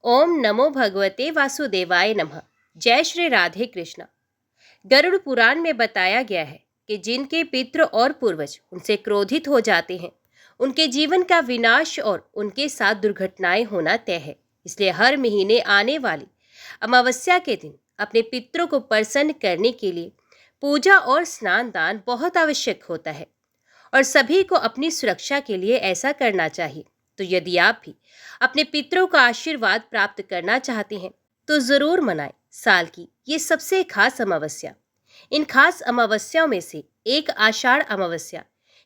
ओम नमो भगवते वासुदेवाय नमः। जय श्री राधे कृष्ण। गरुड़ पुराण में बताया गया है कि जिनके पितृ और पूर्वज उनसे क्रोधित हो जाते हैं, उनके जीवन का विनाश और उनके साथ दुर्घटनाएं होना तय है। इसलिए हर महीने आने वाली अमावस्या के दिन अपने पितरों को प्रसन्न करने के लिए पूजा और स्नान दान बहुत आवश्यक होता है और सभी को अपनी सुरक्षा के लिए ऐसा करना चाहिए। तो यदि आप भी अपने पितरों का आशीर्वाद प्राप्त करना चाहते हैं तो जरूर मनाएं साल की ये सबसे खास अमावस्या। इन खास अमावस्याओं में से एक आषाढ़ अमावस्या।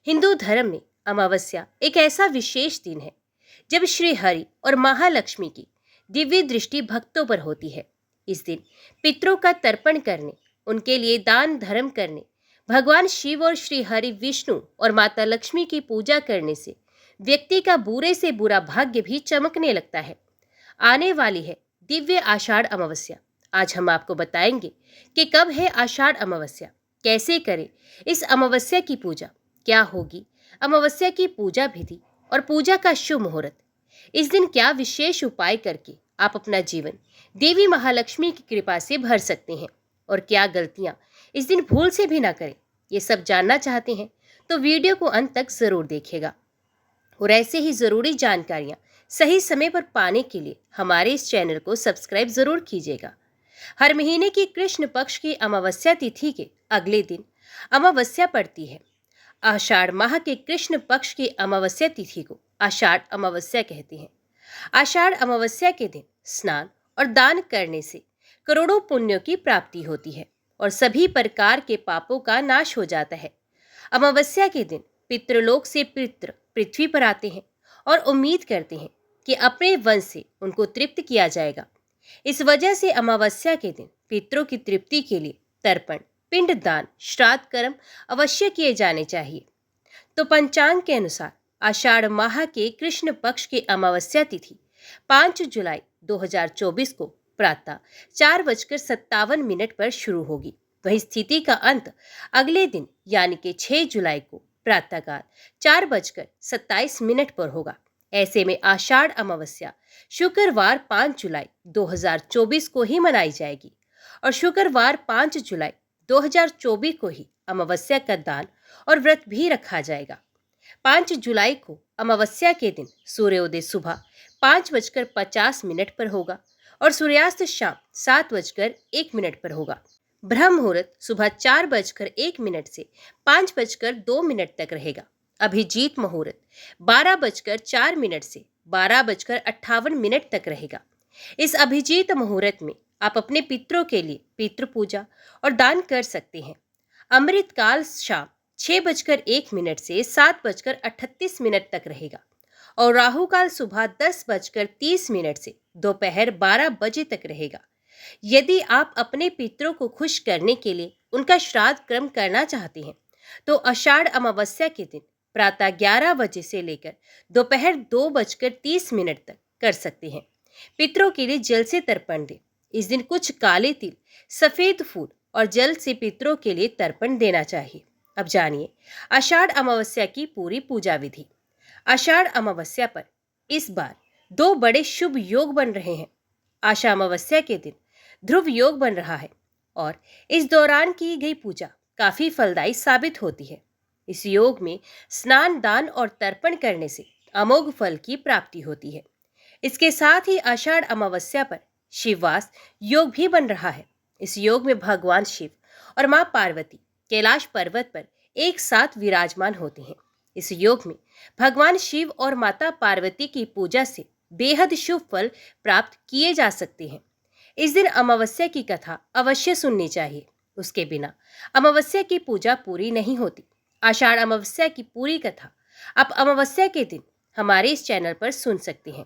हिंदू धर्म में अमावस्या एक ऐसा विशेष दिन है जब श्री हरि और महालक्ष्मी की दिव्य दृष्टि भक्तों पर होती है। इस दिन पितरों का तर्पण करने, उनके लिए दान धर्म करने, भगवान शिव और श्री हरि विष्णु और माता लक्ष्मी की पूजा करने से व्यक्ति का बुरे से बुरा भाग्य भी चमकने लगता है। आने वाली है दिव्य आषाढ़ अमावस्या। आज हम आपको बताएंगे कि कब है आषाढ़ अमावस्या, कैसे करें इस अमावस्या की पूजा, क्या होगी अमावस्या की पूजा विधि और पूजा का शुभ मुहूर्त। इस दिन क्या विशेष उपाय करके आप अपना जीवन देवी महालक्ष्मी की कृपा से भर सकते हैं और क्या गलतियां इस दिन भूल से भी ना करें। ये सब जानना चाहते हैं तो वीडियो को अंत तक जरूर देखिएगा और ऐसे ही ज़रूरी जानकारियाँ सही समय पर पाने के लिए हमारे इस चैनल को सब्सक्राइब ज़रूर कीजिएगा। हर महीने की कृष्ण पक्ष की अमावस्या तिथि के अगले दिन अमावस्या पड़ती है। आषाढ़ माह के कृष्ण पक्ष की अमावस्या तिथि को आषाढ़ अमावस्या कहते हैं। आषाढ़ अमावस्या के दिन स्नान और दान करने से करोड़ों पुण्यों की प्राप्ति होती है और सभी प्रकार के पापों का नाश हो जाता है। अमावस्या के दिन पितृलोक से पितृ पृथ्वी पर आते हैं और उम्मीद करते हैं कि अपने वंश से उनको तृप्त किया जाएगा। इस वजह से अमावस्या के दिन पितरों की तृप्ति के लिए तर्पण, पिंडदान, श्राद्ध कर्म अवश्य किए जाने चाहिए। तो पंचांग के अनुसार आषाढ़ माह के कृष्ण पक्ष की अमावस्या तिथि 5 जुलाई 2024 को प्रातः 4:57 पर शुरू होगी। वही स्थिति का अंत अगले दिन यानी कि 6 जुलाई को प्रातःकाल 4:27 पर होगा। ऐसे में आषाढ़ अमावस्या शुक्रवार 5 जुलाई 2024 को ही मनाई जाएगी और शुक्रवार 5 जुलाई 2024 को ही अमावस्या का दान और व्रत भी रखा जाएगा। 5 जुलाई को अमावस्या के दिन सूर्योदय सुबह 5:50 पर होगा और सूर्यास्त शाम 7:01 पर होगा। ब्रह्म मुहूर्त सुबह 4:01 से 5:02 तक रहेगा। अभिजीत मुहूर्त 12:04 से 12:58 तक रहेगा। इस अभिजीत मुहूर्त में आप अपने पितरों के लिए पितृ पूजा और दान कर सकते हैं। अमृत काल शाम 6:01 से 7:38 तक रहेगा और राहु काल सुबह 10:30 से दोपहर 12 बजे तक रहेगा। यदि आप अपने पितरों को खुश करने के लिए उनका श्राद्ध कर्म करना चाहते हैं तो आषाढ़ अमावस्या के दिन प्रातः 11 बजे से लेकर दोपहर 2:30 तक कर सकते हैं। पितरों के लिए जल से तर्पण दें। इस दिन कुछ काले तिल, सफेद फूल और जल से पितरों के लिए तर्पण देना चाहिए। अब जानिए आषाढ़ अमावस्या की पूरी पूजा विधि। आषाढ़ अमावस्या पर इस बार 2 बड़े शुभ योग बन रहे हैं। आषाढ़ अमावस्या के दिन ध्रुव योग बन रहा है और इस दौरान की गई पूजा काफी फलदायी साबित होती है। इस योग में स्नान, दान और तर्पण करने से अमोघ फल की प्राप्ति होती है। इसके साथ ही आषाढ़ अमावस्या पर शिववास योग भी बन रहा है। इस योग में भगवान शिव और मां पार्वती कैलाश पर्वत पर एक साथ विराजमान होते हैं। इस योग में भगवान शिव और माता पार्वती की पूजा से बेहद शुभ फल प्राप्त किए जा सकते हैं। इस दिन अमावस्या की कथा अवश्य सुननी चाहिए, उसके बिना अमावस्या की पूजा पूरी नहीं होती। आषाढ़ अमावस्या की पूरी कथा आप अमावस्या के दिन हमारे इस चैनल पर सुन सकते हैं।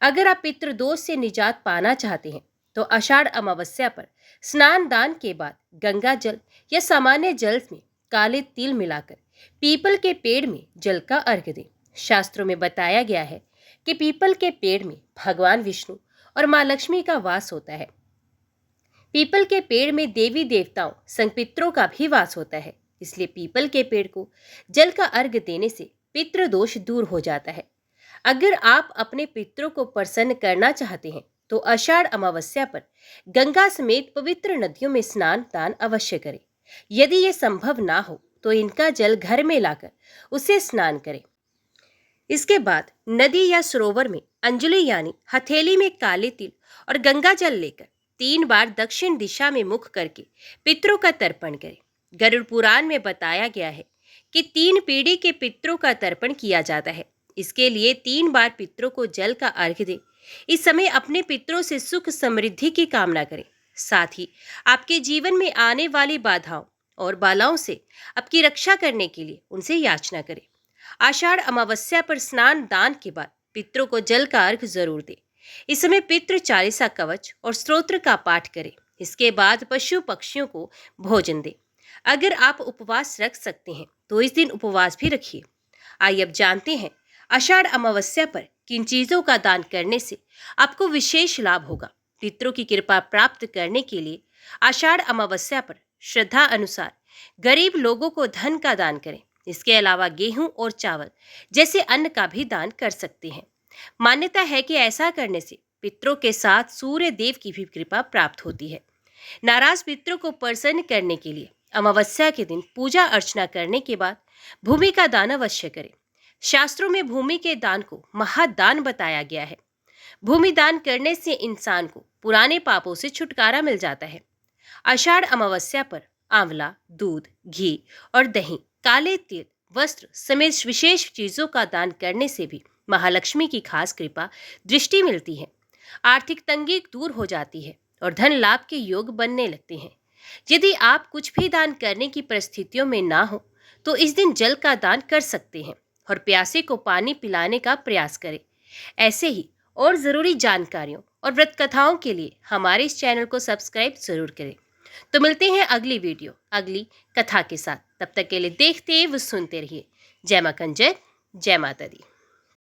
अगर आप पितृदोष से निजात पाना चाहते हैं तो आषाढ़ अमावस्या पर स्नान दान के बाद गंगा जल या सामान्य जल में काले तिल मिलाकर पीपल के पेड़ में जल का अर्घ्य दें। शास्त्रों में बताया गया है कि पीपल के पेड़ में भगवान विष्णु और मां लक्ष्मी का वास होता है। पीपल के पेड़ में देवी देवताओं संग पितरों का भी वास होता है। इसलिए पीपल के पेड़ को जल का अर्घ्य देने से पितृदोष दूर हो जाता है। अगर आप अपने पितरों को प्रसन्न करना चाहते हैं तो आषाढ़ अमावस्या पर गंगा समेत पवित्र नदियों में स्नान दान अवश्य करें। यदि ये संभव ना हो तो इनका जल घर में लाकर उसे स्नान करें। इसके बाद नदी या सरोवर में अंजलि यानी हथेली में काले तिल और गंगा जल लेकर 3 बार दक्षिण दिशा में मुख करके पितरों का तर्पण करें। गरुड़ पुराण में बताया गया है कि 3 पीढ़ी के पितरों का तर्पण किया जाता है। इसके लिए 3 बार पितरों को जल का अर्घ्य दें। इस समय अपने पितरों से सुख समृद्धि की कामना करें। साथ ही आपके जीवन में आने वाली बाधाओं और बालाओं से आपकी रक्षा करने के लिए उनसे याचना करें। आषाढ़ अमावस्या पर स्नान दान के बाद पितरों को जल का अर्घ जरूर दें। इस समय पितृ चालीसा कवच और स्तोत्र का पाठ करें। इसके बाद पशु पक्षियों को भोजन दें। अगर आप उपवास रख सकते हैं तो इस दिन उपवास भी रखिए। आइए अब जानते हैं आषाढ़ अमावस्या पर किन चीजों का दान करने से आपको विशेष लाभ होगा। पितरों की कृपा प्राप्त करने के लिए आषाढ़ अमावस्या पर श्रद्धा अनुसार गरीब लोगों को धन का दान करें। इसके अलावा गेहूं और चावल जैसे अन्न का भी दान कर सकते हैं। मान्यता है कि ऐसा करने से पितरों के साथ सूर्य देव की भी कृपा प्राप्त होती है। नाराज पितरों को प्रसन्न करने के लिए अमावस्या के दिन पूजा अर्चना करने के बाद भूमि का दान अवश्य करें। शास्त्रों में भूमि के दान को महादान बताया गया है। भूमि दान करने से इंसान को पुराने पापों से छुटकारा मिल जाता है। आषाढ़ अमावस्या पर आंवला, दूध, घी और दही, काले तिल, वस्त्र समेत विशेष चीजों का दान करने से भी महालक्ष्मी की खास कृपा दृष्टि मिलती है। आर्थिक तंगी दूर हो जाती है और धन लाभ के योग बनने लगते हैं। यदि आप कुछ भी दान करने की परिस्थितियों में ना हो तो इस दिन जल का दान कर सकते हैं और प्यासे को पानी पिलाने का प्रयास करें। ऐसे ही और ज़रूरी जानकारियों और व्रत कथाओं के लिए हमारे इस चैनल को सब्सक्राइब जरूर करें। तो मिलते हैं अगली वीडियो अगली कथा के साथ। तब तक के लिए देखते व सुनते रहिए। जय मां कंजर, जय माता दी।